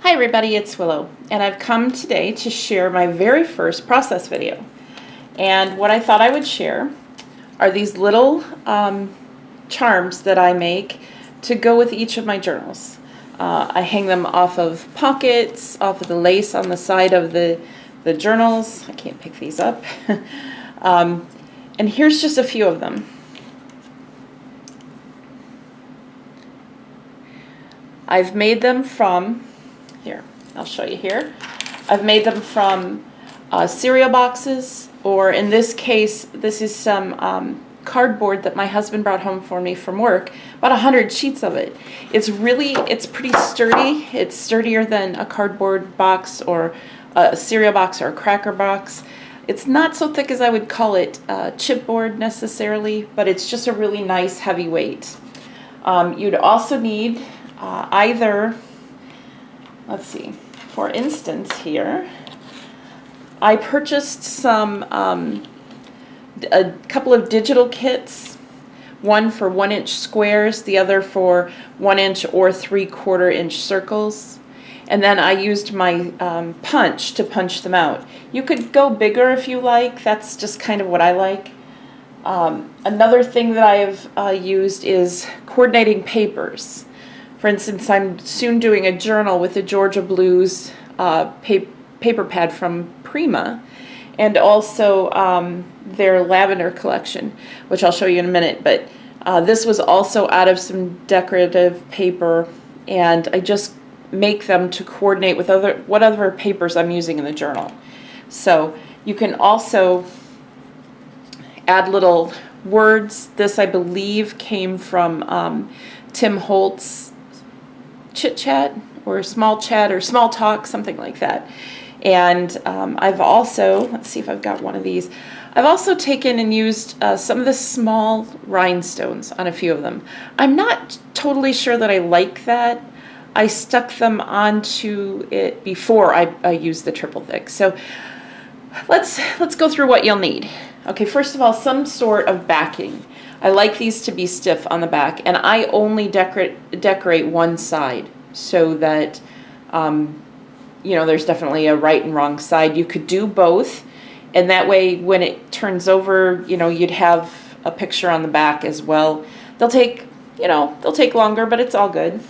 Hi everybody, it's Willow, and I've come today to share my very first process video. And what I thought I would share are these little charms that I make to go with each of my journals. I hang them off of pockets, off of the lace on the side of the journals. I can't pick these up. And here's just a few of them. I've made them from, here, I'll show you here. I've made them from cereal boxes, or in this case, this is some cardboard that my husband brought home for me from work, about 100 sheets of it. It's pretty sturdy. It's sturdier than a cardboard box or a cereal box or a cracker box. It's not so thick as I would call it chipboard necessarily, but it's just a really nice heavy weight. You'd also need either, let's see, for instance here, I purchased some, a couple of digital kits, one for 1-inch squares, the other for 1-inch or 3/4-inch circles. And then I used my punch to punch them out. You could go bigger if you like, that's just kind of what I like. Another thing that I've used is coordinating papers. For instance, I'm soon doing a journal with the Georgia Blues paper pad from Prima, and also their lavender collection, which I'll show you in a minute. But this was also out of some decorative paper, and I just make them to coordinate with what other papers I'm using in the journal. So you can also add little words. This, I believe, came from Tim Holtz Chit Chat or Small Chat or Small Talk, something like that. And I've also, let's see if I've got one of these, I've also taken and used some of the small rhinestones on a few of them. I'm not totally sure that I like that. I stuck them onto it before I used the triple thick. So let's go through what you'll need. Okay, first of all, some sort of backing. I like these to be stiff on the back, and I only decorate one side so that you know, there's definitely a right and wrong side. You could do both, and that way when it turns over, you know, you'd have a picture on the back as well. They'll take, you know, they'll take longer, but it's all good.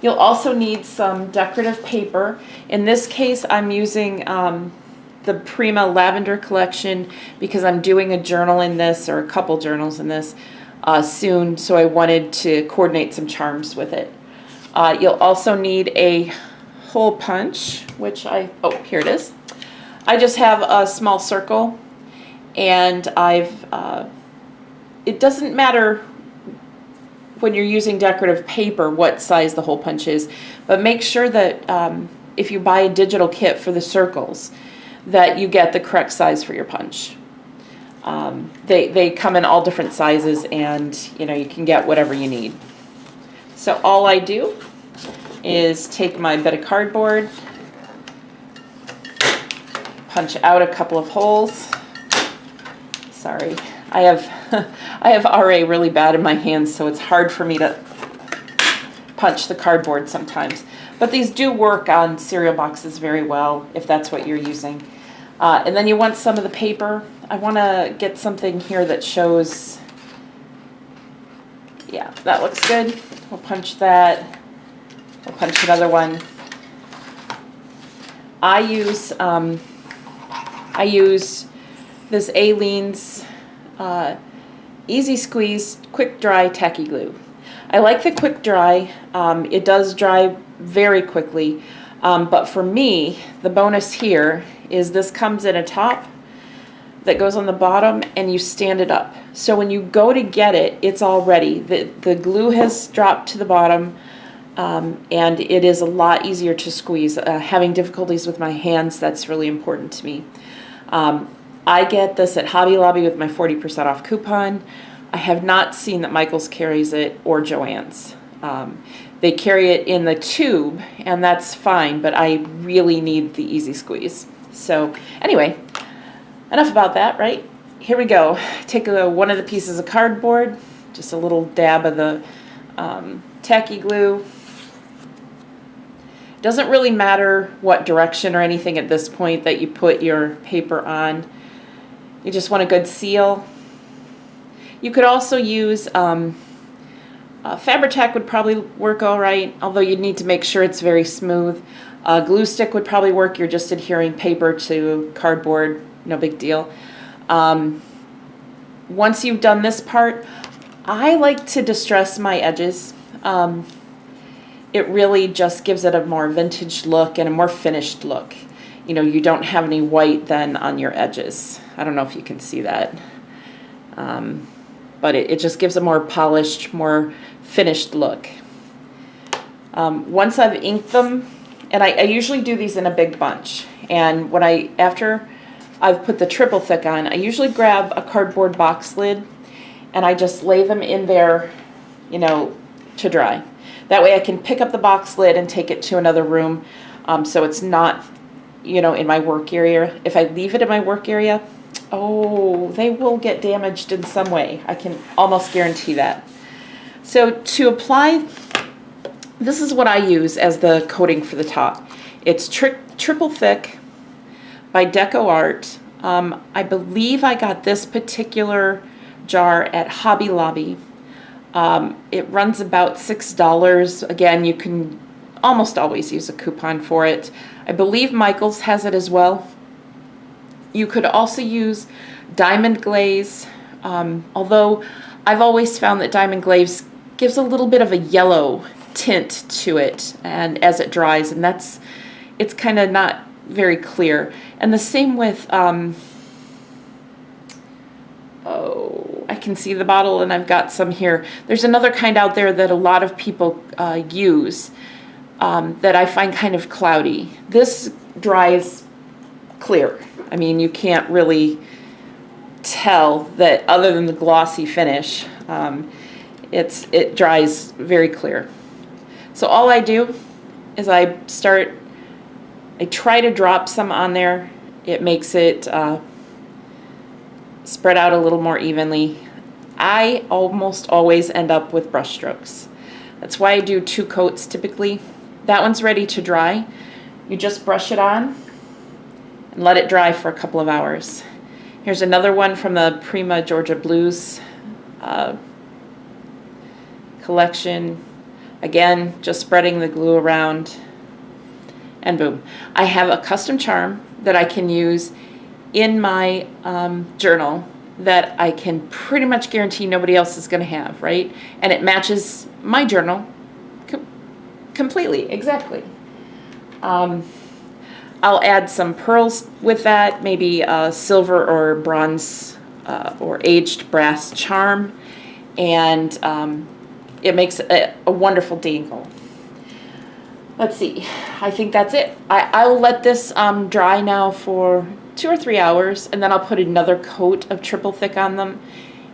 You'll also need some decorative paper. In this case, I'm using the Prima Lavender collection because I'm doing a journal in this, or a couple journals in this soon, so I wanted to coordinate some charms with it. You'll also need a hole punch, which oh, here it is. I just have a small circle, and it doesn't matter when you're using decorative paper what size the hole punch is, but make sure that if you buy a digital kit for the circles, that you get the correct size for your punch. They come in all different sizes, and you know, you can get whatever you need. So all I do is take my bit of cardboard, punch out a couple of holes. Sorry, I have RA really bad in my hands, so it's hard for me to punch the cardboard sometimes. But these do work on cereal boxes very well if that's what you're using. And then you want some of the paper. I want to get something here that shows, yeah, that looks good. We'll punch that. We'll punch another one. I use this Aleene's Easy Squeeze Quick Dry Tacky Glue. I like the quick dry. It does dry very quickly, but for me, the bonus here is this comes in a top that goes on the bottom, and you stand it up. So when you go to get it, it's all ready. The glue has dropped to the bottom, and it is a lot easier to squeeze. Having difficulties with my hands, that's really important to me. I get this at Hobby Lobby with my 40% off coupon. I have not seen that Michael's carries it, or Joann's. They carry it in the tube, and that's fine, but I really need the Easy Squeeze. So anyway, enough about that, right? Here we go. Take one of the pieces of cardboard, just a little dab of the tacky glue. Doesn't really matter what direction or anything at this point that you put your paper on. You just want a good seal. You could also use Fabri-Tac would probably work all right, although you'd need to make sure it's very smooth. Glue stick would probably work. You're just adhering paper to cardboard, no big deal. Once you've done this part, I like to distress my edges. It really just gives it a more vintage look and a more finished look. You know, you don't have any white then on your edges. I don't know if you can see that. But it just gives a more polished, more finished look. Once I've inked them, and I usually do these in a big bunch, and after I've put the triple thick on, I usually grab a cardboard box lid and I just lay them in there, you know, to dry. That way I can pick up the box lid and take it to another room, so it's not, you know, in my work area. If I leave it in my work area, oh, they will get damaged in some way. I can almost guarantee that. So to apply, this is what I use as the coating for the top. It's triple thick by Deco Art. I believe I got this particular jar at Hobby Lobby. It runs about $6. Again, you can almost always use a coupon for it. I believe Michael's has it as well. You could also use diamond glaze, although I've always found that diamond glaze gives a little bit of a yellow tint to it, and as it dries, and it's kind of not very clear. And the same with oh, I can see the bottle and I've got some here. There's another kind out there that a lot of people use that I find kind of cloudy. This dries clear. I mean, you can't really tell that other than the glossy finish. It dries very clear. So all I do is I try to drop some on there. It makes it spread out a little more evenly. I almost always end up with brush strokes. That's why I do 2 coats typically. That one's ready to dry. You just brush it on and let it dry for a couple of hours. Here's another one from the Prima Georgia Blues collection. Again, just spreading the glue around, and boom. I have a custom charm that I can use in my journal that I can pretty much guarantee nobody else is going to have, right? And it matches my journal completely, exactly. I'll add some pearls with that, maybe a silver or bronze or aged brass charm, and it makes a wonderful dangle. Let's see, I think that's it. I'll let this dry now for 2 or 3 hours, and then I'll put another coat of triple thick on them.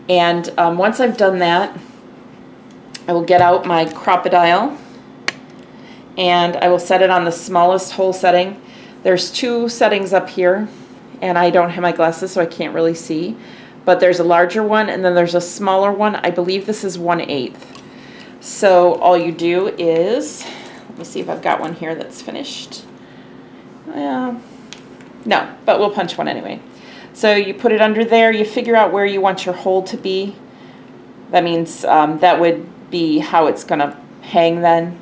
And once I've done that, I will get out my Crop-A-Dile, and I will set it on the smallest hole setting. There's 2 settings up here, and I don't have my glasses, so I can't really see. But there's a larger one, and then there's a smaller one. I believe this is 1/8. So all you do is, let me see if I've got one here that's finished. No, but we'll punch one anyway. So you put it under there, you figure out where you want your hole to be. That means that would be how it's gonna hang then.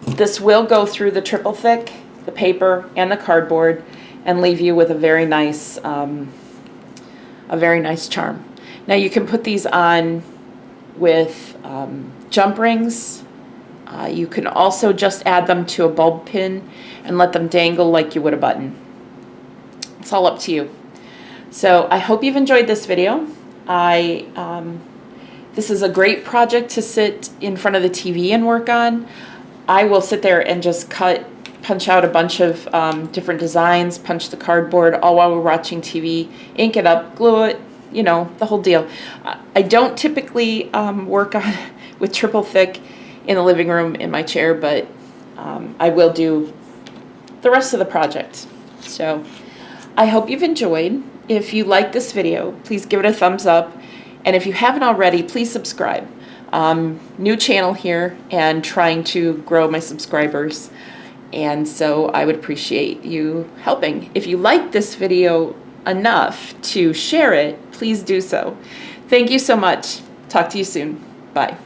This will go through the triple thick, the paper, and the cardboard, and leave you with a very nice charm. Now you can put these on with jump rings. You can also just add them to a bulb pin and let them dangle like you would a button. It's all up to you. So I hope you've enjoyed this video. This is a great project to sit in front of the TV and work on. I will sit there and just punch out a bunch of different designs, punch the cardboard, all while we're watching TV, ink it up, glue it, you know, the whole deal. I don't typically work on with triple thick in the living room in my chair, but I will do the rest of the project. So I hope you've enjoyed. If you like this video, please give it a thumbs up. And if you haven't already, please subscribe. New channel here and trying to grow my subscribers. And so I would appreciate you helping. If you like this video enough to share it, please do so. Thank you so much. Talk to you soon. Bye.